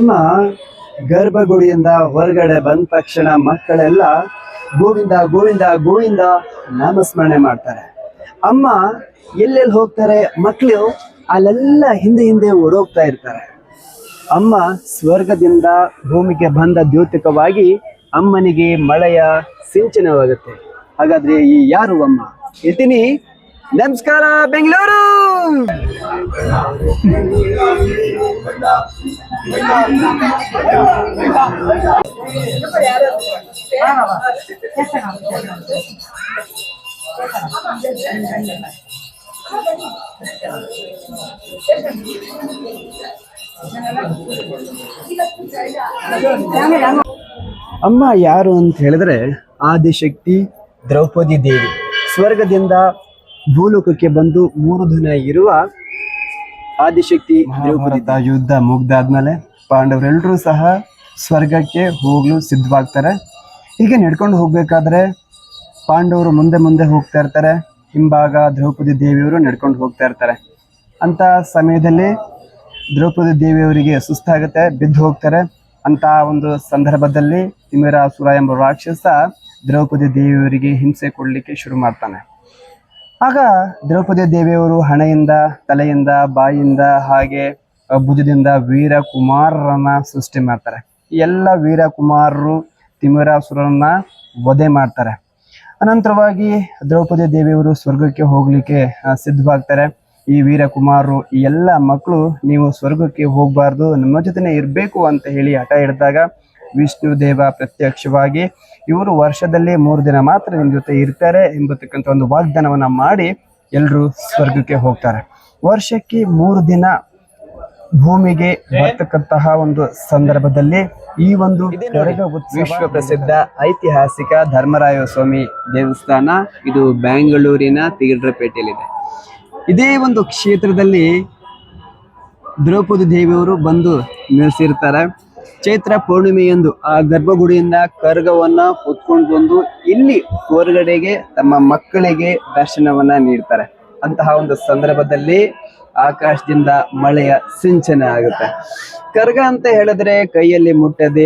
ಅಮ್ಮ ಗರ್ಭಗುಡಿಯಿಂದ ಹೊರಗಡೆ ಬಂದ ತಕ್ಷಣ ಮಕ್ಕಳೆಲ್ಲ ಗೋವಿಂದ ಗೋವಿಂದ ಗೋವಿಂದ ನಾಮಸ್ಮರಣೆ ಮಾಡ್ತಾರೆ. ಅಮ್ಮ ಎಲ್ಲೆಲ್ಲಿ ಹೋಗ್ತಾರೆ, ಮಕ್ಕಳು ಅಲ್ಲೆಲ್ಲ ಹಿಂದೆ ಹಿಂದೆ ಓಡೋಗ್ತಾ ಇರ್ತಾರೆ. ಅಮ್ಮ ಸ್ವರ್ಗದಿಂದ ಭೂಮಿಗೆ ಬಂದ ದ್ಯೋತಕವಾಗಿ ಅಮ್ಮನಿಗೆ ಮಳೆಯ ಸಿಂಚನವಾಗುತ್ತೆ. ಹಾಗಾದ್ರೆ ಈ ಯಾರು ಅಮ್ಮ? ಹೇಳ್ತೀನಿ. ನಮಸ್ಕಾರ ಬೆಂಗಳೂರು. ಅಮ್ಮ ಯಾರು ಅಂತ ಹೇಳಿದ್ರೆ ಆದಿಶಕ್ತಿ ದ್ರೌಪದಿ ದೇವಿ. ಸ್ವರ್ಗದಿಂದ ಭೂಲೋಕಕ್ಕೆ ಬಂದು 3 ದಿನ ಇರುವ ಆದಿಶಕ್ತಿ ದ್ರೌಪದಿ. ಯುದ್ಧ ಮುಗ್ದಾದ್ಮೇಲೆ ಪಾಂಡವರೆಲ್ಲರೂ ಸಹ ಸ್ವರ್ಗಕ್ಕೆ ಹೋಗ್ಲು ಸಿದ್ಧವಾಗ್ತಾರೆ. ಹೀಗೆ ನಡ್ಕೊಂಡು ಹೋಗ್ಬೇಕಾದ್ರೆ ಪಾಂಡವರು ಮುಂದೆ ಮುಂದೆ ಹೋಗ್ತಾ ಇರ್ತಾರೆ, ಹಿಂಭಾಗ ದ್ರೌಪದಿ ದೇವಿಯವರು ನಡ್ಕೊಂಡು ಹೋಗ್ತಾ ಇರ್ತಾರೆ. ಅಂತ ಸಮಯದಲ್ಲಿ ದ್ರೌಪದಿ ದೇವಿಯವರಿಗೆ ಸುಸ್ತಾಗುತ್ತೆ, ಬಿದ್ದು ಹೋಗ್ತಾರೆ. ಅಂತ ಒಂದು ಸಂದರ್ಭದಲ್ಲಿ ತಿಮಿರಾಸುರ ಎಂಬ ರಾಕ್ಷಸ ದ್ರೌಪದಿ ದೇವಿಯವರಿಗೆ ಹಿಂಸೆ ಕೊಡ್ಲಿಕ್ಕೆ ಶುರು ಮಾಡ್ತಾನೆ. ಆಗ ದ್ರೌಪದಿ ದೇವಿಯವರು ಹಣೆಯಿಂದ, ತಲೆಯಿಂದ, ಬಾಯಿಯಿಂದ ಹಾಗೆ ಭುಜದಿಂದ ವೀರಕುಮಾರರನ್ನ ಸೃಷ್ಟಿ ಮಾಡ್ತಾರೆ. ಎಲ್ಲ ವೀರಕುಮಾರರು ತಿಮಿರಾಸುರನ್ನ ವಧೆ ಮಾಡ್ತಾರೆ. ಅನಂತರವಾಗಿ ದ್ರೌಪದಿ ದೇವಿಯವರು ಸ್ವರ್ಗಕ್ಕೆ ಹೋಗ್ಲಿಕ್ಕೆ ಸಿದ್ಧವಾಗ್ತಾರೆ. ಈ ವೀರಕುಮಾರರು ಈ ಎಲ್ಲ ಮಕ್ಕಳು ನೀವು ಸ್ವರ್ಗಕ್ಕೆ ಹೋಗಬಾರ್ದು, ನಮ್ಮ ಜೊತೆನೆ ಇರಬೇಕು ಅಂತ ಹೇಳಿ ಹಠ ಹಿಡಿದಾಗ ವಿಷ್ಣು ದೇವ ಪ್ರತ್ಯಕ್ಷವಾಗಿ ಇವರು ವರ್ಷದಲ್ಲಿ 3 ದಿನ ಮಾತ್ರ ನಿಮ್ಮ ಜೊತೆ ಇರ್ತಾರೆ ಎಂಬತಕ್ಕಂಥ ಒಂದು ವಾಗ್ದಾನವನ್ನ ಮಾಡಿ ಎಲ್ಲರೂ ಸ್ವರ್ಗಕ್ಕೆ ಹೋಗ್ತಾರೆ. ವರ್ಷಕ್ಕೆ 3 ದಿನ ಭೂಮಿಗೆ ಬರ್ತಕ್ಕಂತಹ ಒಂದು ಸಂದರ್ಭದಲ್ಲಿ ಈ ಒಂದು ವಿಶ್ವ ಪ್ರಸಿದ್ಧ ಐತಿಹಾಸಿಕ ಧರ್ಮರಾಯ ಸ್ವಾಮಿ ದೇವಸ್ಥಾನ ಇದು ಬೆಂಗಳೂರಿನ ತಿಗಡ್ರಪೇಟೆಯಲ್ಲಿದೆ. ಇದೇ ಒಂದು ಕ್ಷೇತ್ರದಲ್ಲಿ ದ್ರೌಪದಿ ದೇವಿಯವರು ಬಂದು ನೆಲೆಸಿರ್ತಾರೆ. ಚೈತ್ರ ಪೌರ್ಣಿಮೆಯಂದು ಆ ಗರ್ಭಗುಡಿಯಿಂದ ಕರ್ಗವನ್ನ ಹೊತ್ಕೊಂಡು ಬಂದು ಇಲ್ಲಿ ಹೊರಗಡೆಗೆ ತಮ್ಮ ಮಕ್ಕಳಿಗೆ ದರ್ಶನವನ್ನ ನೀಡ್ತಾರೆ. ಅಂತಹ ಒಂದು ಸಂದರ್ಭದಲ್ಲಿ ಆಕಾಶದಿಂದ ಮಳೆಯ ಸಿಂಚನ ಆಗುತ್ತೆ. ಕರ್ಗ ಅಂತ ಹೇಳಿದ್ರೆ ಕೈಯಲ್ಲಿ ಮುಟ್ಟದೆ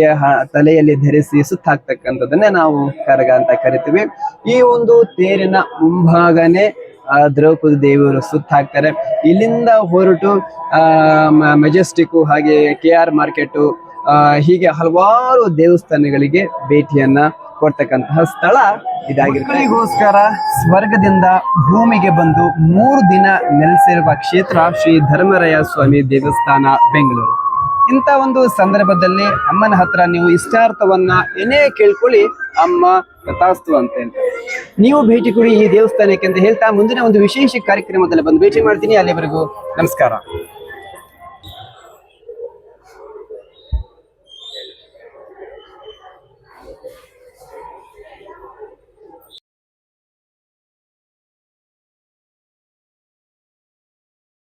ತಲೆಯಲ್ಲಿ ಧರಿಸಿ ಸುತ್ತಾಕ್ತಕ್ಕಂಥದ್ದನ್ನೇ ನಾವು ಕರ್ಗ ಅಂತ ಕರಿತೀವಿ. ಈ ಒಂದು ತೇರಿನ ಮುಂಭಾಗನೇ ದ್ರೌಪದಿ ದೇವಿಯವರು ಸುತ್ತಾಕ್ತಾರೆ. ಇಲ್ಲಿಂದ ಹೊರಟು ಮೆಜೆಸ್ಟಿಕ್ ಹಾಗೆ KR ಮಾರ್ಕೆಟು ಹೀಗೆ ಹಲವಾರು ದೇವಸ್ಥಾನಗಳಿಗೆ ಭೇಟಿಯನ್ನ ಕೊಡ್ತಕ್ಕಂತಹ ಸ್ಥಳ ಇದಾಗಿರುತ್ತೆ. ಮಕ್ಕಳಿಗೋಸ್ಕರ ಸ್ವರ್ಗದಿಂದ ಭೂಮಿಗೆ ಬಂದು 3 ದಿನ ನೆಲೆಸಿರುವ ಕ್ಷೇತ್ರ ಶ್ರೀ ಧರ್ಮರಾಯ ಸ್ವಾಮಿ ದೇವಸ್ಥಾನ ಬೆಂಗಳೂರು. ಇಂಥ ಒಂದು ಸಂದರ್ಭದಲ್ಲಿ ಅಮ್ಮನ ಹತ್ರ ನೀವು ಇಷ್ಟಾರ್ಥವನ್ನ ಏನೇ ಕೇಳ್ಕೊಳ್ಳಿ, ಅಮ್ಮ ತಥಾಸ್ತು ಅಂತ ನೀವು ಭೇಟಿ ಕೊಡಿ ಈ ದೇವಸ್ಥಾನಕ್ಕೆ ಅಂತ ಹೇಳ್ತಾ ಮುಂದಿನ ಒಂದು ವಿಶೇಷ ಕಾರ್ಯಕ್ರಮದಲ್ಲಿ ಬಂದು ಭೇಟಿ ಮಾಡ್ತೀನಿ. ಅಲ್ಲಿವರೆಗೂ ನಮಸ್ಕಾರ.